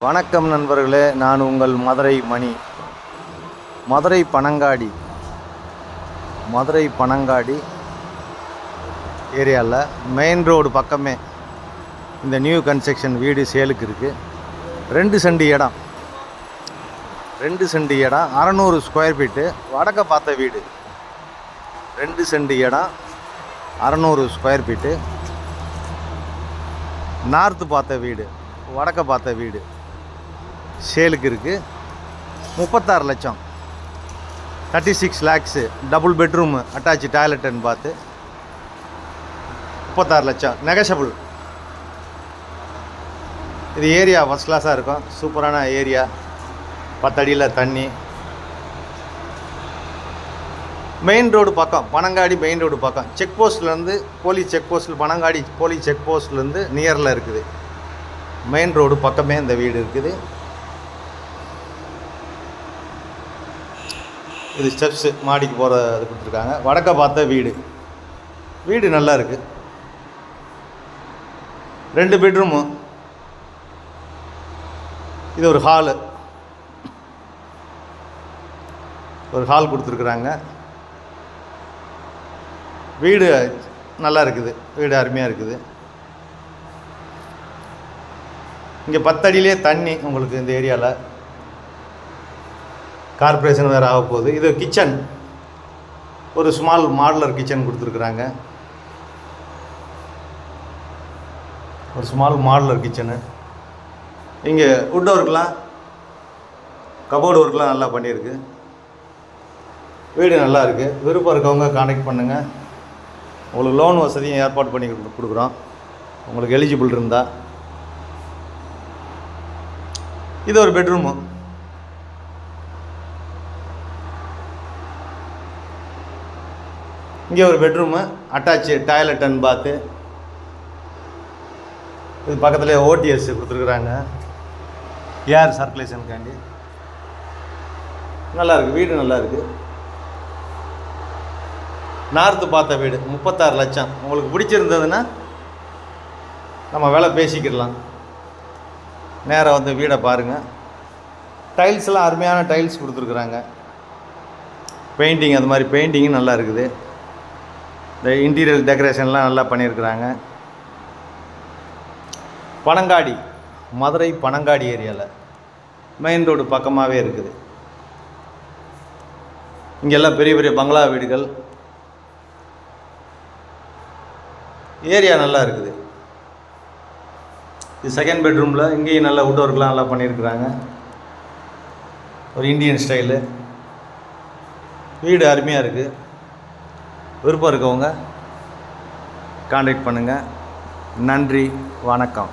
வணக்கம் நண்பர்களே, நான் உங்கள் மதுரை மணி. மதுரை பனங்காடி ஏரியாவில் மெயின் ரோடு பக்கமே இந்த நியூ கன்ஸ்ட்ரக்ஷன் வீடு சேலுக்கு இருக்குது. 2 சென்ட் இடம் 600 ஸ்கொயர் ஃபீட்டு. வடக்க பார்த்த வீடு. 2 சென்ட் இடம் 600 ஸ்கொயர் ஃபீட்டு. நார்த்து பார்த்த வீடு, வடக்க பார்த்த வீடு சேலுக்கு இருக்குது. 36 லட்சம், 36 lakhs. டபுள் பெட்ரூம் அட்டாச் டாய்லெட்டுன்னு பார்த்து 36 லட்சம் நெகஷபிள். இது ஏரியா ஃபஸ்ட் கிளாஸாக இருக்கும். சூப்பரான ஏரியா. 10 அடியில் தண்ணி. மெயின் ரோடு பக்கம், பனங்காடி மெயின் ரோடு பக்கம். செக் போஸ்ட்லேருந்து போலீஸ் செக் போஸ்ட்டில், பனங்காடி போலீஸ் செக் போஸ்ட்லேருந்து நியரில் இருக்குது. மெயின் ரோடு பக்கமே இந்த வீடு இருக்குது. இது ஸ்டெப்ஸு மாடிக்கு போகிற இது கொடுத்துருக்காங்க. வடக்க பார்த்த வீடு. வீடு நல்லா இருக்குது. 2 பெட்ரூமு. இது ஒரு ஹால் கொடுத்துருக்குறாங்க. வீடு நல்லா இருக்குது. வீடு அருமையாக இருக்குது. இங்கே 10 அடியிலே தண்ணி உங்களுக்கு இந்த ஏரியாவில். கார்பரேஷன் வேறு ஆக போகுது. இது கிச்சன், ஒரு ஸ்மால் மாடுலர் கிச்சன் கொடுத்துருக்குறாங்க. ஒரு ஸ்மால் மாடுலர் கிச்சனு. இங்கே வுட் ஒர்க்லாம், கபோர்டு ஒர்க்லாம் நல்லா பண்ணியிருக்கு. வீடு நல்லா இருக்குது. விருப்பம் இருக்கவங்க கான்டாக்ட் பண்ணுங்கள். உங்களுக்கு லோன் வசதியும் ஏற்பாடு பண்ணி கொடுக்குறோம், உங்களுக்கு எலிஜிபிள் இருந்தால். இது ஒரு பெட்ரூமு. இங்கே ஒரு பெட்ரூமு அட்டாச்சு டாய்லெட் அண்ட் பாத்து. இது பக்கத்துலேயே ஓடிஎஸ் கொடுத்துருக்குறாங்க, ஏர் சர்க்குலேஷனுக்காண்டி. நல்லாயிருக்கு. வீடு நல்லா இருக்குது. நார்த்து பார்த்த வீடு. 36 லட்சம். உங்களுக்கு பிடிச்சிருந்ததுன்னா நம்ம விலை பேசிக்கிடலாம். நேராக வந்து வீடை பாருங்கள். டைல்ஸ்லாம் அருமையான டைல்ஸ் கொடுத்துருக்குறாங்க. பெயிண்டிங், அது மாதிரி பெயிண்டிங்கும் நல்லா இருக்குது. இந்த இன்டீரியர் டெக்கரேஷன்லாம் நல்லா பண்ணியிருக்கிறாங்க. பனங்காடி, மதுரை பனங்காடி ஏரியாவில் மெயின் ரோடு பக்கமாகவே இருக்குது. இங்கெல்லாம் பெரிய பெரிய பங்களா வீடுகள். ஏரியா நல்லா இருக்குது. இது செகண்ட் பெட்ரூமில். இங்கேயும் நல்லா வுட் ஒர்க்லாம் நல்லா பண்ணியிருக்கிறாங்க. ஒரு இந்தியன் ஸ்டைலு. வீடு அருமையாக இருக்குது. விருப்பம் இருக்கவங்க கான்டாக்ட் பண்ணுங்கள். நன்றி, வணக்கம்.